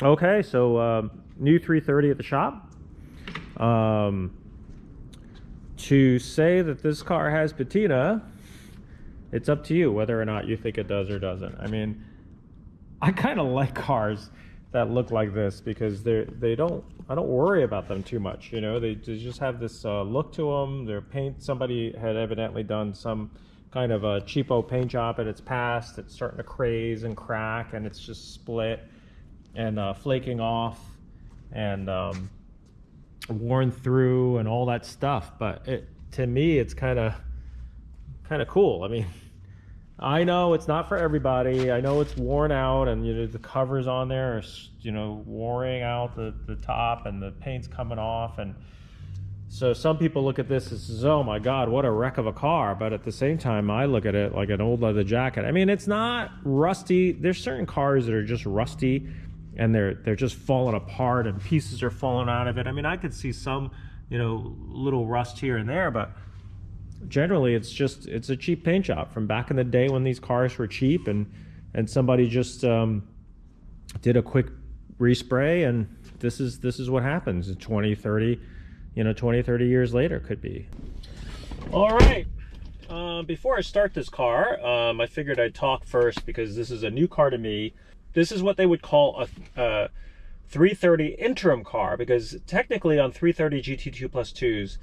Okay, so new 330 at the shop. To say that this car has patina, it's up to you whether or not you think it does or doesn't. I mean, I kind of like cars that look like this because I don't worry about them too much. You know, they just have this look to them. Their paint, somebody had evidently done some kind of a cheapo paint job at its past. It's starting to craze and crack, and it's just split and flaking off and worn through and all that stuff. But to me, it's kind of cool. I mean, I know it's not for everybody. I know it's worn out, and the covers on there are wearing out the top, and the paint's coming off, and so some people look at this and says, oh my God, what a wreck of a car. But at the same time, I look at it like an old leather jacket. I mean, it's not rusty. There's certain cars that are just rusty and they're just falling apart and pieces are falling out of it. I mean, I could see some, little rust here and there, but generally it's a cheap paint job from back in the day when these cars were cheap, and somebody just did a quick respray, and this is what happens 20, 30 years later, could be. All right, before I start this car, I figured I'd talk first because this is a new car to me. This is what they would call a 330 interim car, because technically on 330 GT2 Plus 2s,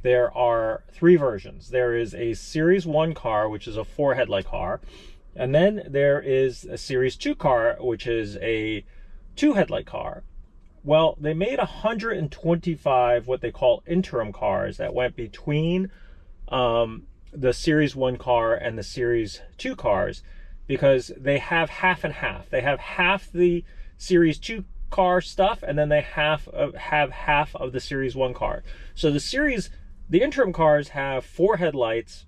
there are three versions. There is a Series 1 car, which is a 4 headlight car, and then there is a Series 2 car, which is a 2 headlight car. Well, they made 125 what they call interim cars that went between the Series 1 car and the Series 2 cars, because they have half and half. They have half the Series 2 car stuff, and then they have half of the Series 1 car. So the interim cars have 4 headlights,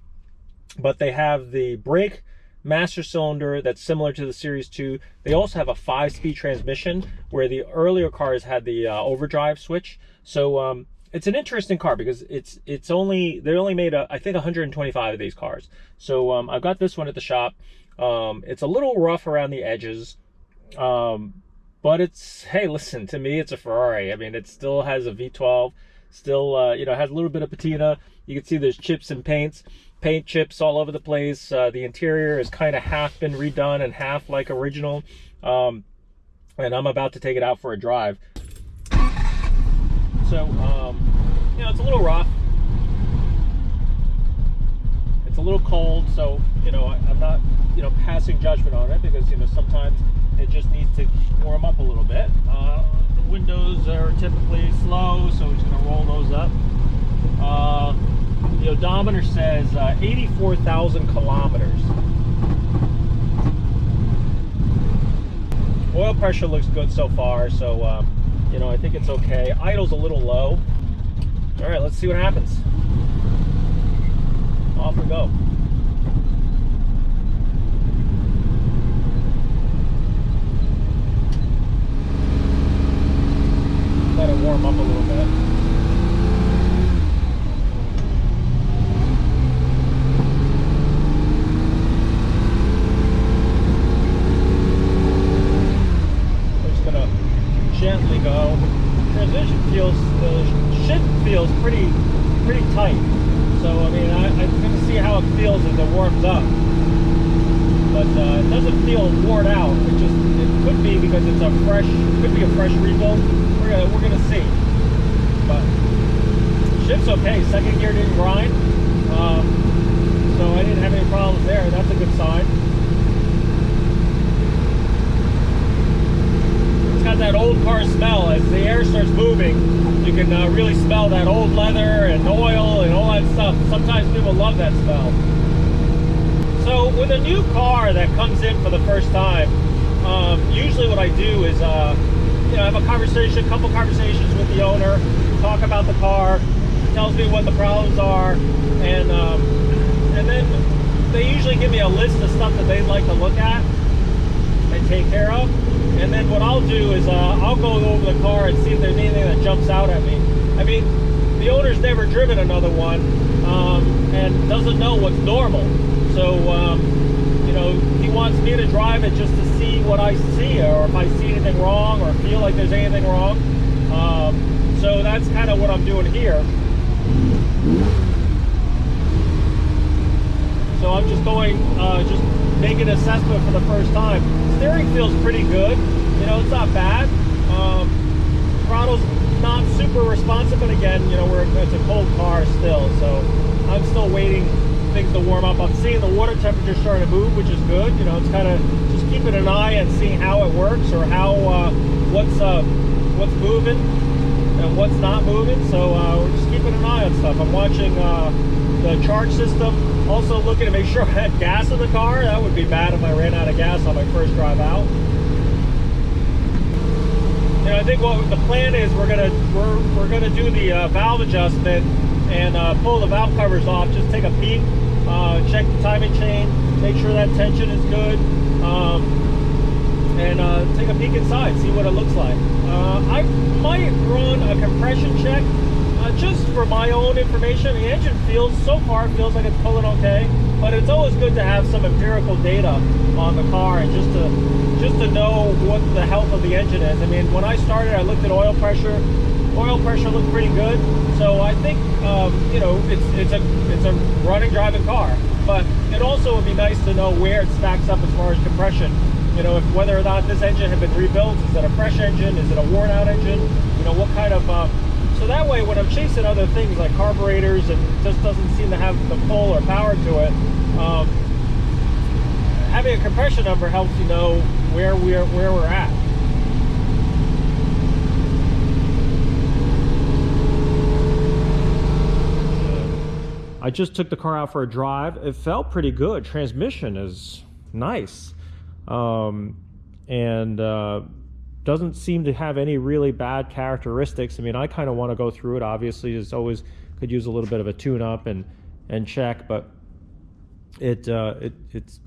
but they have the brake master cylinder that's similar to the Series 2. They also have a 5-speed transmission, where the earlier cars had the overdrive switch. So it's an interesting car because they only made I think 125 of these cars. So I've got this one at the shop. It's a little rough around the edges, but hey, listen, to me it's a Ferrari. I mean, it still has a V12, still has a little bit of patina. You can see there's chips and paint chips all over the place. The interior is kind of half been redone and half like original, and I'm about to take it out for a drive. So it's a little rough, it's a little cold, so I'm not passing judgment on it, because sometimes it just needs to warm up a little bit. The windows are typically slow, so we're just going to roll those up. The odometer says 84,000 kilometers. Oil pressure looks good so far, so I think it's okay. Idle's a little low. All right, let's see what happens. Off we go. Let it warm up a little bit. We're just gonna gently go. The shift feels pretty tight. So I mean, I'm gonna see how it feels as it warms up. But it doesn't feel worn out. It could be because it's could be a fresh rebuild. We're gonna see. But shift's okay. Second gear didn't grind, so I didn't have any problems there. That's a good sign. It's got that old car smell. As the air starts moving, you can really smell that old leather and oil and all that stuff. Sometimes people love that smell. So with a new car that comes in for the first time, usually what I do is have a couple conversations with the owner, talk about the car, tells me what the problems are, and then they usually give me a list of stuff that they'd like to look at and take care of. And then what I'll do is I'll go over the car and see if there's anything that jumps out at me. I mean, the owner's never driven another one and doesn't know what's normal. So, he wants me to drive it just to see what I see, or if I see anything wrong or feel like there's anything wrong. So that's kind of what I'm doing here. So I'm just going, just making an assessment for the first time. Steering feels pretty good. You know, it's not bad. Throttle's not super responsive, but again, you know, it's a cold car still, so I'm still waiting things to warm up. I'm seeing the water temperature starting to move, which is good. You know, it's kind of just keeping an eye and seeing how it works, or how what's moving and what's not moving. So we're just keeping an eye on stuff. I'm watching the charge system. Also looking to make sure I had gas in the car. That would be bad if I ran out of gas on my first drive out. You know, I think what the plan is, we're gonna do the valve adjustment and pull the valve covers off. Just take a peek, check the timing chain, make sure that tension is good, and take a peek inside, see what it looks like. I might run a compression check just for my own information. The engine so far feels like it's pulling okay, but it's always good to have some empirical data on the car, and just to know what the health of the engine is. I mean, when I started, I looked at oil pressure. Oil pressure looked pretty good, so I think you know, it's a running, driving car. But it also would be nice to know where it stacks up as far as compression. You know, whether or not this engine had been rebuilt. Is it a fresh engine? Is it a worn out engine? You know, what kind of so that way, when I'm chasing other things like carburetors and it just doesn't seem to have the pull or power to it, having a compression number helps you know where we're at. I just took the car out for a drive. It felt pretty good. Transmission is nice, and doesn't seem to have any really bad characteristics. I mean, I kind of want to go through it. Obviously, it's always could use a little bit of a tune-up and check, but it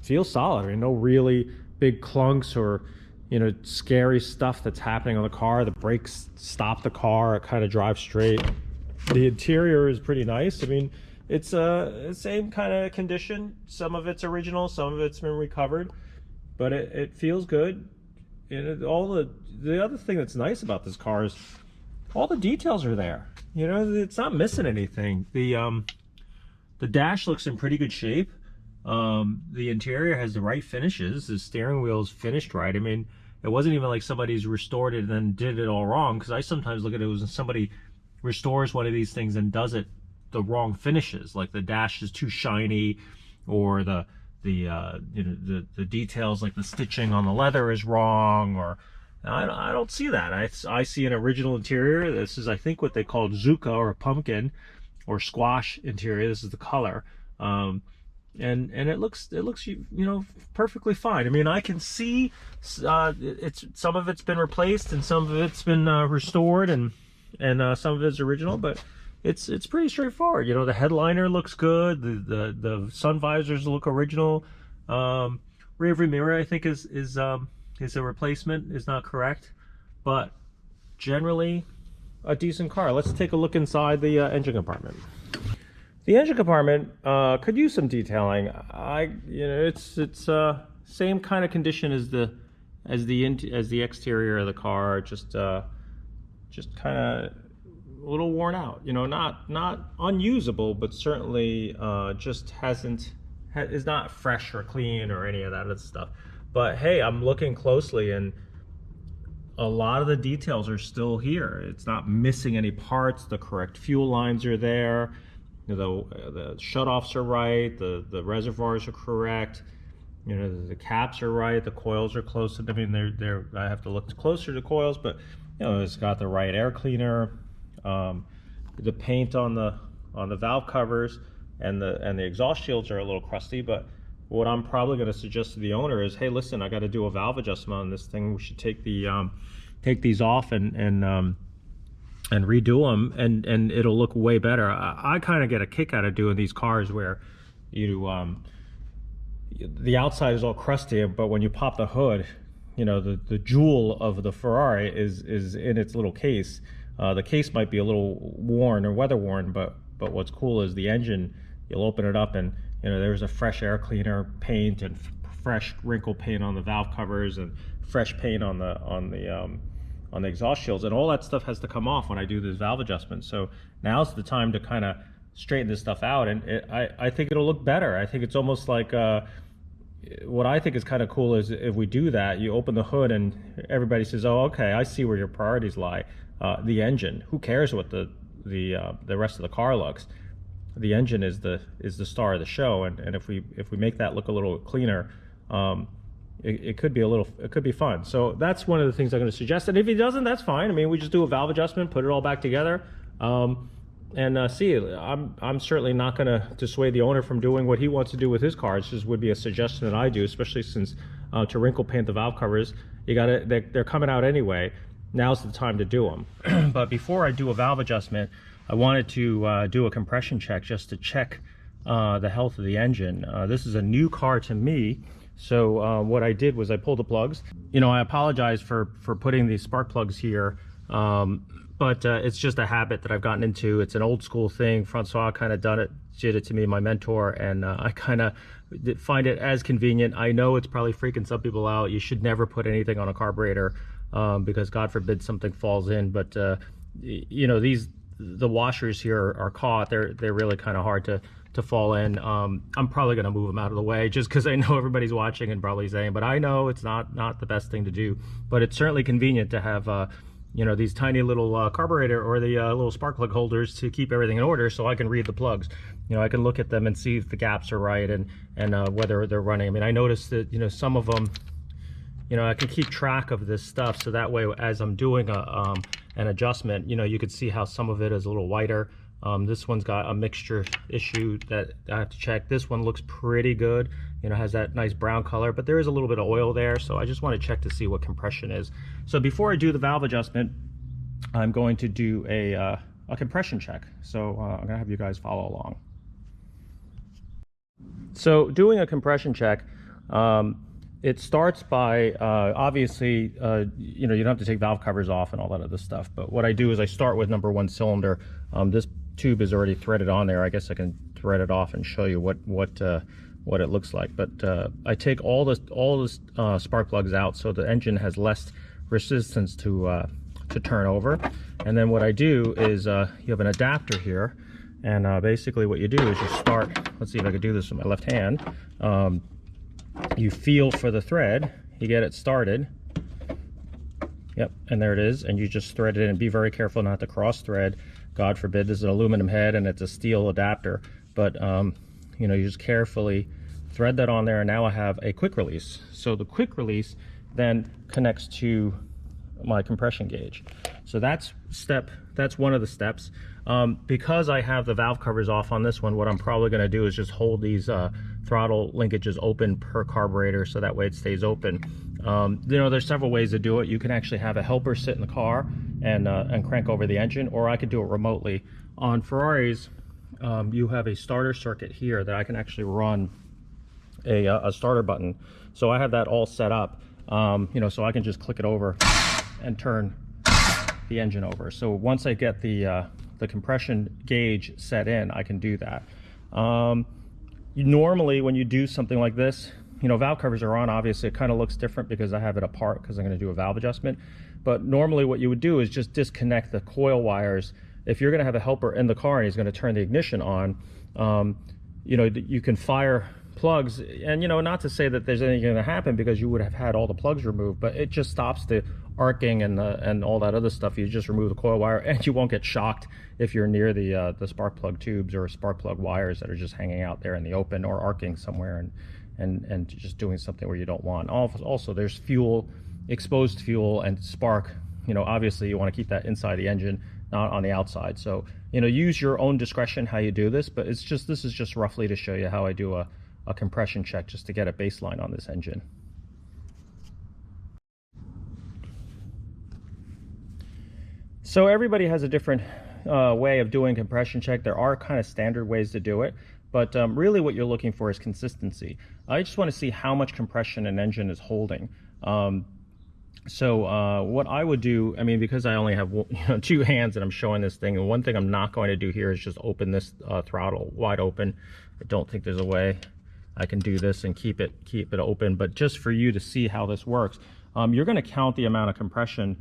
feels solid. I mean, no really big clunks or, you know, scary stuff that's happening on the car. The brakes stop the car. It kind of drives straight. The interior is pretty nice. I mean, it's the same kind of condition. Some of it's original, some of it's been recovered, but it feels good. And all the other thing that's nice about this car is all the details are there. You know, it's not missing anything. The dash looks in pretty good shape. The interior has the right finishes. The steering wheel is finished right. I mean, it wasn't even like somebody's restored it and then did it all wrong, because I sometimes look at it as somebody restores one of these things and does it the wrong finishes, like the dash is too shiny, or the you know, the details like the stitching on the leather is wrong, or I don't see that. I see an original interior. This is, I think, what they call zucca or pumpkin or squash interior. This is the color, and it looks you know, perfectly fine. I mean, I can see it's some of it's been replaced and some of it's been restored, and some of it's original, but it's pretty straightforward. You know, the headliner looks good. The sun visors look original. Rear view mirror, I think, is a replacement, is not correct, but generally a decent car. Let's take a look inside the engine compartment. The engine compartment could use some detailing. You know, it's same kind of condition as the exterior of the car, just kind of a little worn out. You know, not unusable, but certainly just is not fresh or clean or any of that other stuff. But hey, I'm looking closely, and a lot of the details are still here. It's not missing any parts. The correct fuel lines are there. You know, the shutoffs are right. The reservoirs are correct. You know, the caps are right. The coils are close. I mean, they're. I have to look closer to coils, but you know, it's got the right air cleaner. The paint on the valve covers and the exhaust shields are a little crusty, but what I'm probably going to suggest to the owner is, hey, listen, I got to do a valve adjustment on this thing. We should take these off and redo them, and it'll look way better. I kind of get a kick out of doing these cars where you the outside is all crusty, but when you pop the hood, you know, the jewel of the Ferrari is in its little case. The case might be a little worn or weather worn, but what's cool is the engine. You'll open it up and, you know, there's a fresh air cleaner, paint, and fresh wrinkle paint on the valve covers and fresh paint on the exhaust shields, and all that stuff has to come off when I do this valve adjustment. So now's the time to kind of straighten this stuff out, and I think it'll look better. I think it's almost like what I think is kind of cool is if we do that, you open the hood and everybody says, oh, okay, I see where your priorities lie. The engine, who cares what the rest of the car looks? The engine is the star of the show, and if we make that look a little cleaner, it could be fun. So that's one of the things I'm going to suggest. And if he doesn't, that's fine. I mean, we just do a valve adjustment, put it all back together, and see. I'm certainly not going to dissuade the owner from doing what he wants to do with his car. It just would be a suggestion that I do, especially since to wrinkle paint the valve covers, they're coming out anyway. Now's the time to do them. But before I do a valve adjustment, I wanted to do a compression check just to check the health of the engine. This is a new car to me, so what I did was I pulled the plugs. You know, I apologize for putting these spark plugs here, but it's just a habit that I've gotten into. It's an old school thing. Francois kind of did it to me, my mentor, and I kind of find it as convenient. I know it's probably freaking some people out. You should never put anything on a carburetor because God forbid something falls in, but you know, the washers here are caught. They're really kind of hard to fall in. I'm probably going to move them out of the way just because I know everybody's watching and probably saying, but I know it's not the best thing to do, but it's certainly convenient to have you know, these tiny little carburetor or the little spark plug holders to keep everything in order, so I can read the plugs. You know, I can look at them and see if the gaps are right and whether they're running. I mean, I noticed that, you know, some of them, you know, I can keep track of this stuff, so that way as I'm doing an adjustment, you know, you could see how some of it is a little whiter. This one's got a mixture issue that I have to check. This one looks pretty good, you know, has that nice brown color, but there is a little bit of oil there, so I just want to check to see what compression is. So before I do the valve adjustment, I'm going to do a compression check. So I'm gonna have you guys follow along. So doing a compression check, it starts by obviously, you know, you don't have to take valve covers off and all that other stuff, but what I do is I start with number 1 cylinder. This tube is already threaded on there. I guess I can thread it off and show you what it looks like. But I take all the spark plugs out so the engine has less resistance to turn over. And then what I do is you have an adapter here, and basically what you do is you start. Let's see if I can do this with my left hand. You feel for the thread, you get it started. Yep, and there it is, and you just thread it in. Be very careful not to cross thread. God forbid, this is an aluminum head and it's a steel adapter, but you know, you just carefully thread that on there, and now I have a quick release. So the quick release then connects to my compression gauge. So that's one of the steps. Because I have the valve covers off on this one, what I'm probably going to do is just hold these throttle linkages open per carburetor, so that way it stays open. You know, there's several ways to do it. You can actually have a helper sit in the car and crank over the engine, or I could do it remotely. On Ferraris, you have a starter circuit here that I can actually run a starter button. So I have that all set up, you know, so I can just click it over and turn the engine over. So once I get the compression gauge set in, I can do that. Normally when you do something like this, you know, valve covers are on. Obviously it kind of looks different because I have it apart because I'm going to do a valve adjustment. But normally what you would do is just disconnect the coil wires. If you're going to have a helper in the car and he's going to turn the ignition on, you know, you can fire plugs, and you know, not to say that there's anything going to happen because you would have had all the plugs removed, but it just stops the arcing and all that other stuff. You just remove the coil wire, and you won't get shocked if you're near the spark plug tubes or spark plug wires that are just hanging out there in the open or arcing somewhere and just doing something where you don't want. Also, there's fuel, exposed fuel and spark. You know, obviously you want to keep that inside the engine, not on the outside. So, you know, use your own discretion how you do this, but this is just roughly to show you how I do a compression check, just to get a baseline on this engine. So everybody has a different way of doing compression check. There are kind of standard ways to do it, but really what you're looking for is consistency. I just want to see how much compression an engine is holding. So what I would do, I mean, because I only have two hands and I'm showing this thing, and one thing I'm not going to do here is just open this throttle wide open. I don't think there's a way I can do this and keep it open. But just for you to see how this works, you're going to count the amount of compression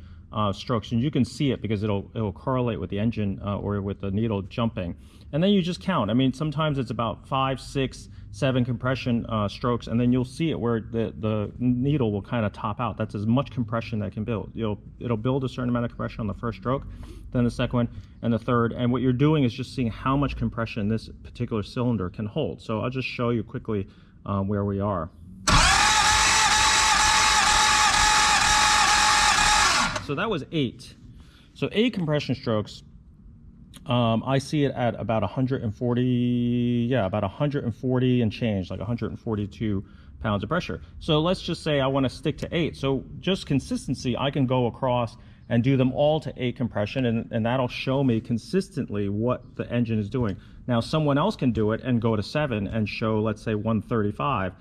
strokes, and you can see it because it'll correlate with the engine or with the needle jumping. And then you just count. I mean, sometimes it's about 5, 6, 7 compression strokes, and then you'll see it where the needle will kind of top out. That's as much compression that can build. It'll build a certain amount of compression on the first stroke, then the second one, and the third. And what you're doing is just seeing how much compression this particular cylinder can hold. So I'll just show you quickly where we are. So that was 8. So 8 compression strokes. I see it at about 140, yeah, about 140 and change, like 142 pounds of pressure. So let's just say I want to stick to 8. So just consistency, I can go across and do them all to 8 compression, and that'll show me consistently what the engine is doing. Now, someone else can do it and go to 7 and show, let's say, 135,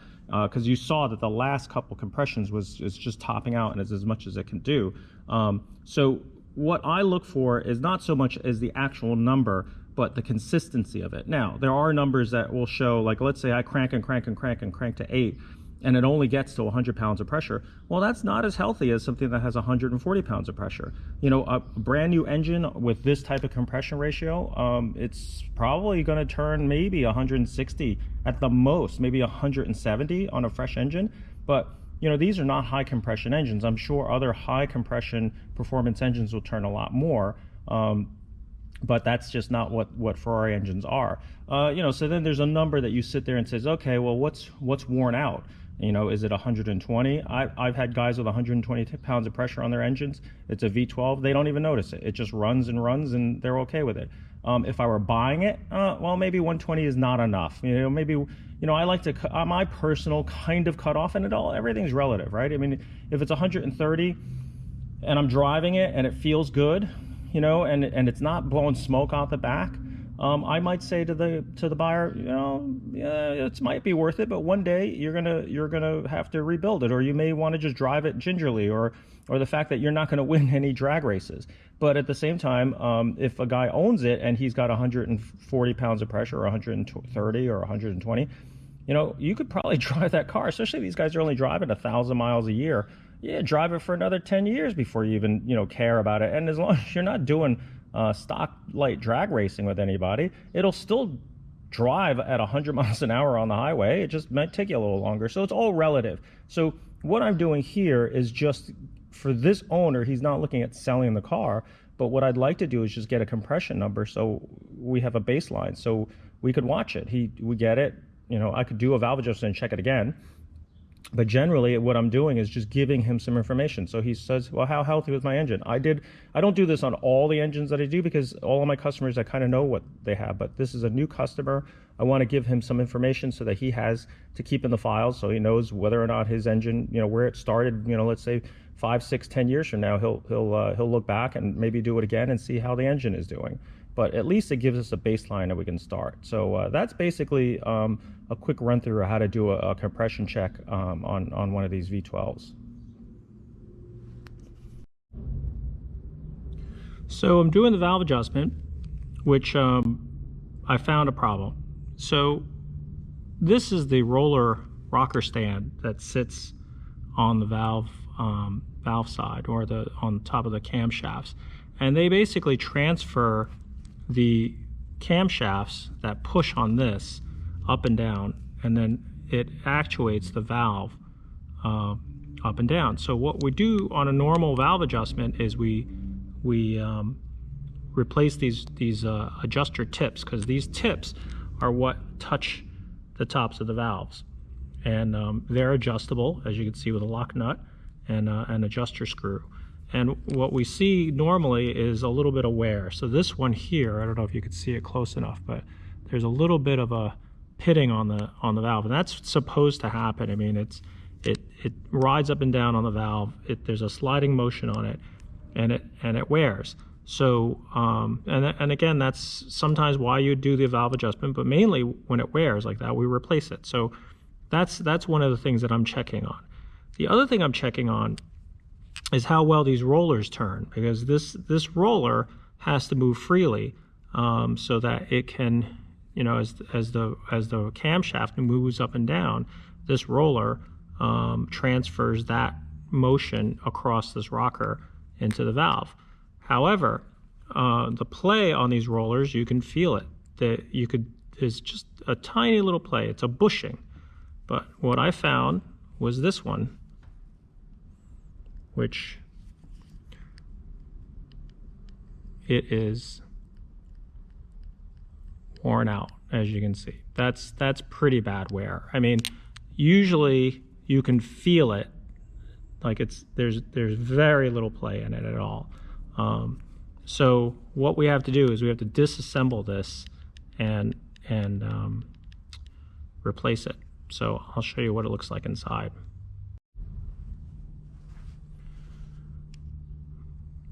because you saw that the last couple compressions is just topping out and it's as much as it can do. So what I look for is not so much as the actual number, but the consistency of it. Now, there are numbers that will show, like, let's say I crank and crank and crank and crank to 8, and it only gets to 100 pounds of pressure. Well, that's not as healthy as something that has 140 pounds of pressure. You know, a brand new engine with this type of compression ratio, it's probably going to turn maybe 160 at the most, maybe 170 on a fresh engine. But you know, these are not high compression engines. I'm sure other high compression performance engines will turn a lot more, but that's just not what Ferrari engines are. You know, so then there's a number that you sit there and says, okay, well, what's worn out? You know, is it 120? I've had guys with 120 pounds of pressure on their engines. It's a V12. They don't even notice it. It just runs and runs, and they're okay with it. If I were buying it, well, maybe 120 is not enough. You know, maybe, you know, I like to, my personal kind of cutoff, and everything's relative, right? I mean, if it's 130 and I'm driving it and it feels good, you know, and it's not blowing smoke out the back, I might say to the buyer, you know, yeah, it might be worth it, but one day you're gonna have to rebuild it, or you may want to just drive it gingerly, or the fact that you're not going to win any drag races. But at the same time, if a guy owns it and he's got 140 pounds of pressure, or 130 or 120, you know, you could probably drive that car, especially these guys are only driving 1,000 miles a year. Yeah, drive it for another 10 years before you even, you know, care about it. And as long as you're not doing stock light drag racing with anybody, it'll still drive at 100 miles an hour on the highway. It just might take you a little longer. So it's all relative. So what I'm doing here is just, for this owner, he's not looking at selling the car, but what I'd like to do is just get a compression number so we have a baseline, so we could watch it. We get it. You know, I could do a valve adjustment and check it again. But generally, what I'm doing is just giving him some information. So he says, well, how healthy was my engine? I don't do this on all the engines that I do, because all of my customers, I kind of know what they have. But this is a new customer. I want to give him some information so that he has to keep in the files, so he knows whether or not his engine, you know, where it started, you know, let's say 5, 6, 10 years from now, he'll look back and maybe do it again and see how the engine is doing. But at least it gives us a baseline that we can start. So that's basically a quick run through of how to do a compression check on one of these V12s. So I'm doing the valve adjustment, which I found a problem. So this is the rocker stand that sits on the valve side, or on top of the camshafts, and they basically transfer the camshafts that push on this up and down, and then it actuates the valve up and down. So what we do on a normal valve adjustment is we replace these adjuster tips, because these tips are what touch the tops of the valves, and they're adjustable, as you can see, with a lock nut and an adjuster screw. And what we see normally is a little bit of wear. So this one here, I don't know if you can see it close enough, but there's a little bit of a pitting on the valve, and that's supposed to happen. I mean, it rides up and down on the valve. There's a sliding motion on it, and it wears. So and again, that's sometimes why you do the valve adjustment, but mainly when it wears like that, we replace it. So that's one of the things that I'm checking on. The other thing I'm checking on is how well these rollers turn, because this roller has to move freely so that it can you know, as the camshaft moves up and down, this roller transfers that motion across this rocker into the valve. However, the play on these rollers, you can feel it. It's just a tiny little play. It's a bushing. But what I found was this one, which it is worn out, as you can see. That's pretty bad wear. I mean, usually you can feel it, like there's very little play in it at all. So what we have to do is we have to disassemble this and replace it. So I'll show you what it looks like inside.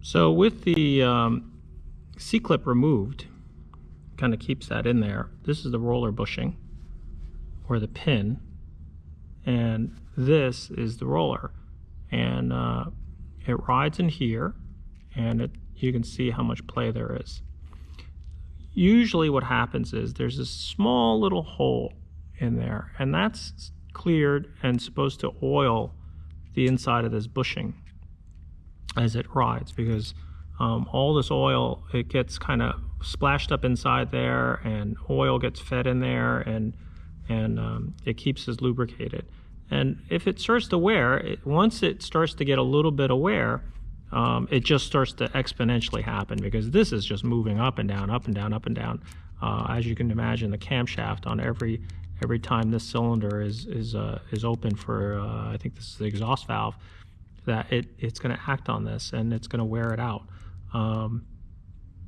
So with the C-clip removed, kind of keeps that in there. This is the roller bushing, or the pin, and this is the roller. And it rides in here, and you can see how much play there is. Usually what happens is there's a small little hole in there, and that's cleared and supposed to oil the inside of this bushing as it rides, because all this oil, it gets kind of splashed up inside there, and oil gets fed in there, and it keeps us lubricated. And if it starts to wear, once it starts to get a little bit of wear, it just starts to exponentially happen, because this is just moving up and down, up and down, up and down. As you can imagine, the camshaft on every time this cylinder is open for, I think this is the exhaust valve, that it's going to act on this, and it's going to wear it out.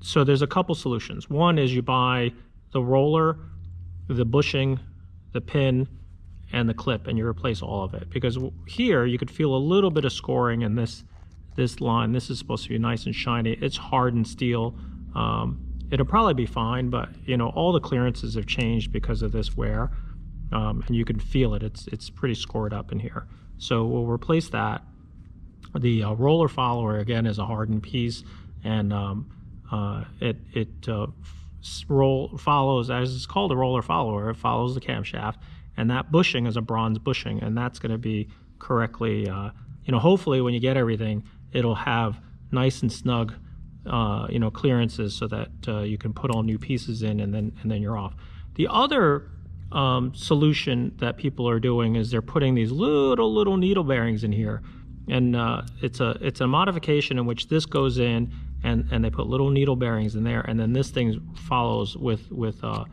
So there's a couple solutions. One is you buy the roller, the bushing, the pin, and the clip, and you replace all of it. Because here you could feel a little bit of scoring in this line. This is supposed to be nice and shiny. It's hardened steel. It'll probably be fine, but you know, all the clearances have changed because of this wear, and you can feel it. It's pretty scored up in here. So we'll replace that. The roller follower, again, is a hardened piece, and it follows, as it's called, a roller follower. It follows the camshaft, and that bushing is a bronze bushing, and that's going to be correctly, you know, hopefully when you get everything, it'll have nice and snug, you know, clearances, so that you can put all new pieces in, and then you're off. The other solution that people are doing is they're putting these little needle bearings in here. And it's a modification in which this goes in, and they put little needle bearings in there, and then this thing follows with little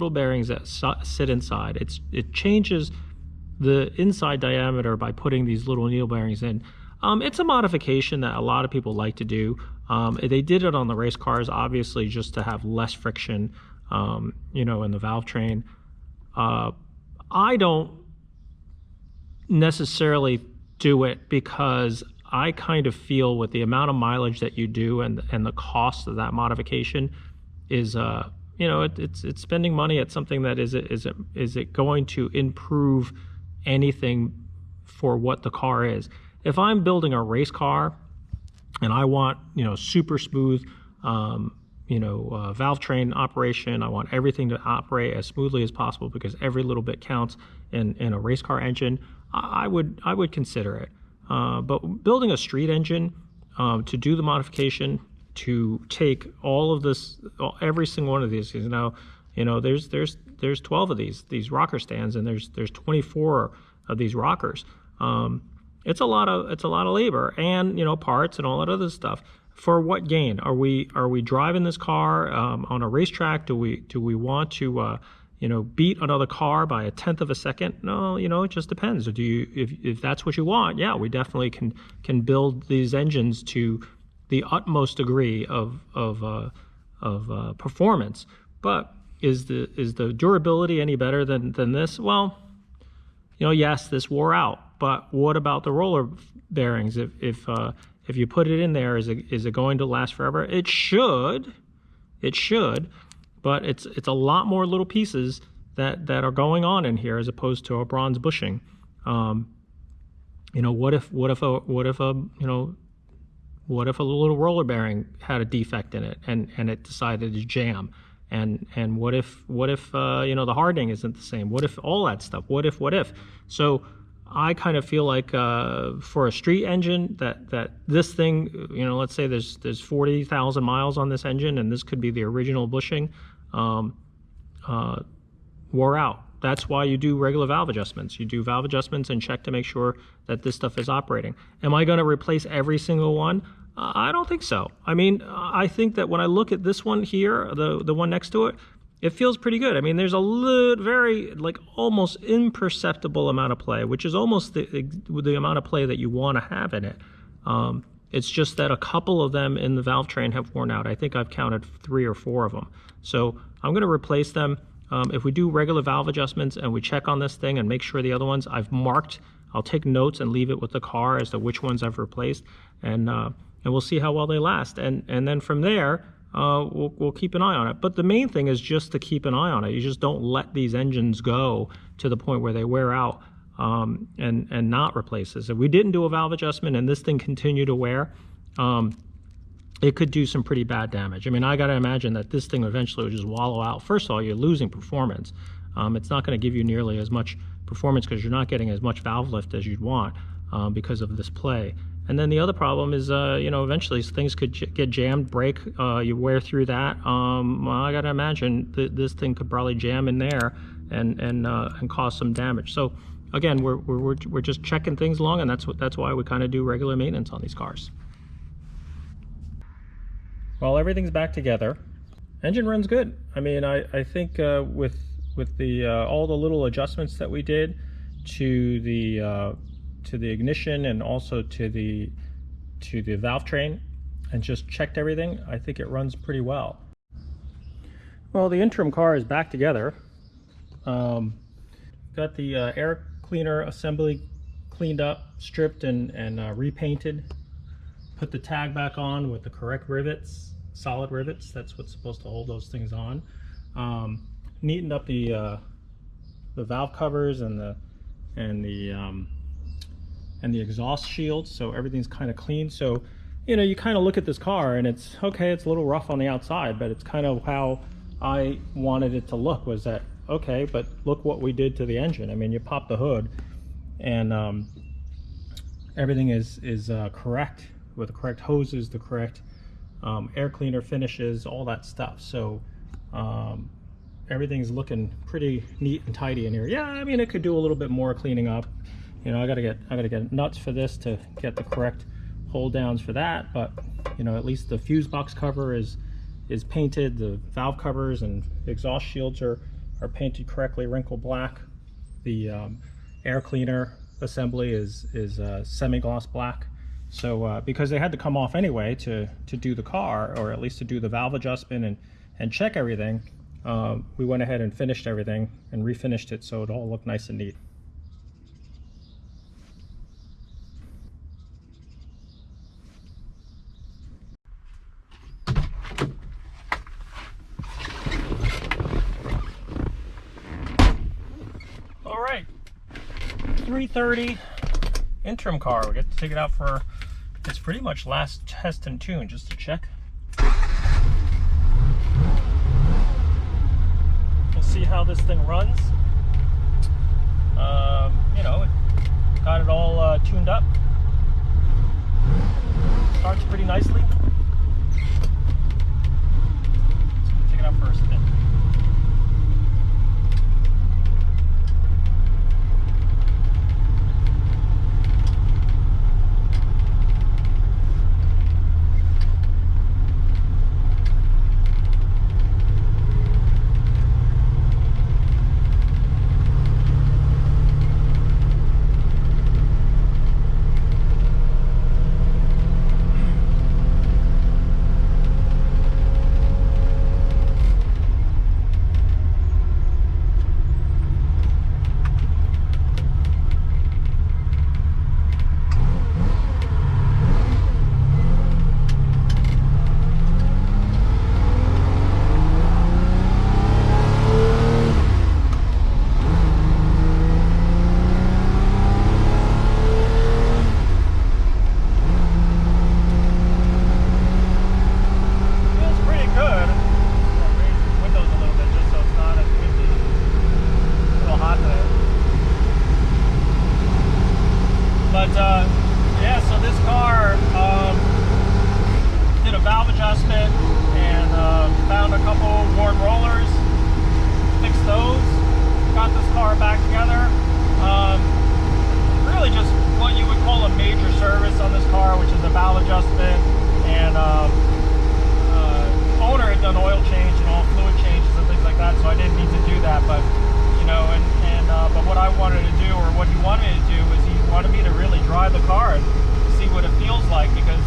bearings that sit inside. It changes the inside diameter by putting these little needle bearings in. It's a modification that a lot of people like to do. They did it on the race cars, obviously, just to have less friction, you know, in the valve train. I don't necessarily do it, because I kind of feel with the amount of mileage that you do and the cost of that modification is, you know, it's spending money at something that is it going to improve anything for what the car is. If I'm building a race car and I want, you know, super smooth, you know, valve train operation, I want everything to operate as smoothly as possible, because every little bit counts in a race car engine, I would consider it. But building a street engine, to do the modification, to take all of this, every single one of these, you know, there's 12 of these rocker stands, and there's 24 of these rockers. It's a lot of labor, and you know, parts and all that other stuff. For what gain? Are we driving this car on a racetrack? Do we want to you know, beat another car by 1/10 of a second? No, you know, it just depends. Do you, if that's what you want, yeah, we definitely can build these engines to the utmost degree of performance. But is the durability any better than this? Well, you know, yes, this wore out, but what about the roller bearings? If you put it in there, is it going to last forever? It should, but it's a lot more little pieces that are going on in here, as opposed to a bronze bushing. You know, what if a little roller bearing had a defect in it, and it decided to jam, and what if you know, the hardening isn't the same? What if all that stuff? What if? So I kind of feel like for a street engine that this thing, you know, let's say there's 40,000 miles on this engine, and this could be the original bushing, wore out. That's why you do regular valve adjustments. You do valve adjustments and check to make sure that this stuff is operating. Am I going to replace every single one? I don't think so. I mean, I think that when I look at this one here, the one next to it, it feels pretty good. I mean, there's a very, like, almost imperceptible amount of play, which is almost the amount of play that you want to have in it. It's just that a couple of them in the valve train have worn out. I think I've counted 3 or 4 of them. So I'm going to replace them. If we do regular valve adjustments and we check on this thing and make sure the other ones I've marked, I'll take notes and leave it with the car as to which ones I've replaced, and we'll see how well they last. And then from there, we'll keep an eye on it. But the main thing is just to keep an eye on it. You just don't let these engines go to the point where they wear out and not replace this. If we didn't do a valve adjustment and this thing continued to wear, it could do some pretty bad damage. I mean, I got to imagine that this thing eventually would just wallow out. First of all, you're losing performance. It's not going to give you nearly as much performance because you're not getting as much valve lift as you'd want because of this play. And then the other problem is, you know, eventually things could get jammed, break. You wear through that. I got to imagine this thing could probably jam in there and cause some damage. So again, we're just checking things along, and that's why we kind of do regular maintenance on these cars. Well, everything's back together. Engine runs good. I mean, I think with the all the little adjustments that we did to the ignition and also to the valve train, and just checked everything, I think it runs pretty well. Well, the Interim car is back together. Got the air cleaner assembly cleaned up, stripped, and repainted. Put the tag back on with the correct rivets, solid rivets. That's what's supposed to hold those things on. Neatened up the valve covers and the exhaust shields, so everything's kind of clean. So, you know, you kind of look at this car and it's okay, it's a little rough on the outside, but it's kind of how I wanted it to look, was that, okay, but look what we did to the engine. I mean, you pop the hood and everything is correct, with the correct hoses, the correct air cleaner finishes, all that stuff. So everything's looking pretty neat and tidy in here. Yeah, I mean, it could do a little bit more cleaning up. You know, I gotta get nuts for this to get the correct hold downs for that, but you know, at least the fuse box cover is painted. The valve covers and exhaust shields are painted correctly, wrinkle black. The air cleaner assembly is semi-gloss black. So because they had to come off anyway to do the car, or at least to do the valve adjustment and check everything, we went ahead and finished everything and refinished it so it all looked nice and neat. All right, 3:30 Interim car. We get to take it out for its pretty much last test and tune, just to check. We'll see how this thing runs. You know, got it all tuned up. Starts pretty nicely. Let's take it out for a spin. But yeah, so this car did a valve adjustment and found a couple worn rollers, fixed those, got this car back together. Really just what you would call a major service on this car, which is a valve adjustment, and owner had done oil change and all fluid changes and things like that, so I didn't need to do that. But you know, but what I wanted to do, or what he wanted me to do, was he wanted me to really drive the car and see what it feels like, because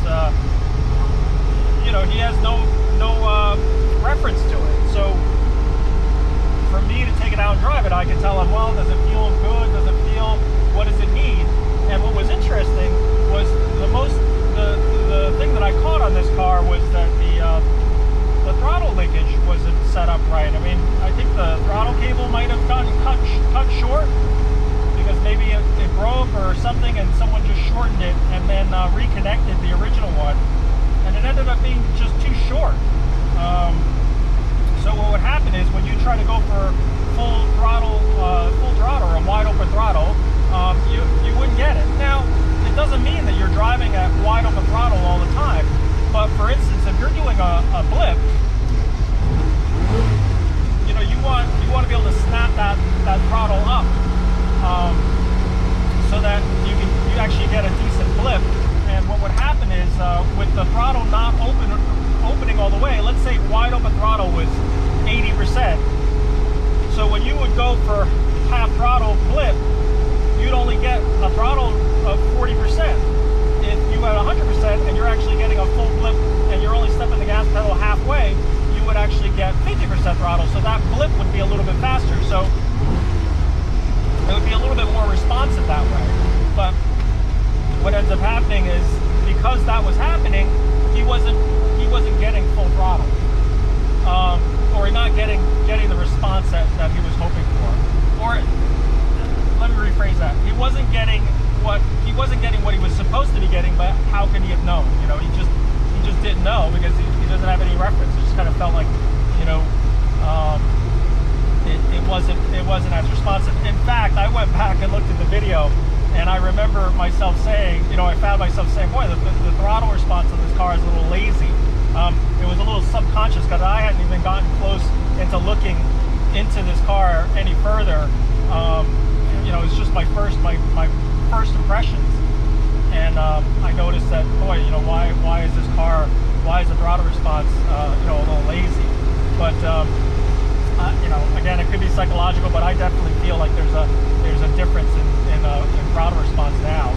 you know, he has no reference to it. So for me to take it out and drive it, I can tell him, well, does it feel good? Does it feel, what does it need? And what was interesting was the thing that I caught on this car was that the throttle linkage wasn't set up right. I mean, I think the throttle cable might have gotten cut short, because maybe it broke or something, and someone just shortened it and then reconnected the original one, and it ended up being just too short. So what would happen is, when you try to go for full throttle or a wide open throttle, you wouldn't get it. Now, it doesn't mean that you're driving at wide open throttle all the time, but for instance, if you're doing a blip, you know, you want to be able to snap that throttle up, so that you actually get a decent blip. And what would happen is, with the throttle not opening all the way, let's say wide open throttle was 80%. So when you would go for half throttle blip, you'd only get a throttle of 40%. If you had 100% and you're actually getting a full blip and you're only stepping the gas pedal halfway, you would actually get 50% throttle. So that blip would be a little bit faster. So it would be a little bit more responsive that way. But what ends up happening is, because that was happening, he wasn't getting full throttle, or not getting the response that he was hoping for. Or let me rephrase that: he wasn't getting what he was supposed to be getting. But how could he have known? You know, he just didn't know, because he doesn't have any reference. It just kind of felt like, you know, it wasn't as responsive. In fact, I went back and looked at the video, and I remember myself saying, you know, I found myself saying, boy, the throttle response on this car is a little lazy. It was a little subconscious, because I hadn't even gotten close into looking into this car any further. You know, it's just my first impressions, and I noticed that, boy, you know, why is the throttle response, you know, a little lazy? But you know, again, it could be psychological, but I definitely feel like there's a difference in throttle response now.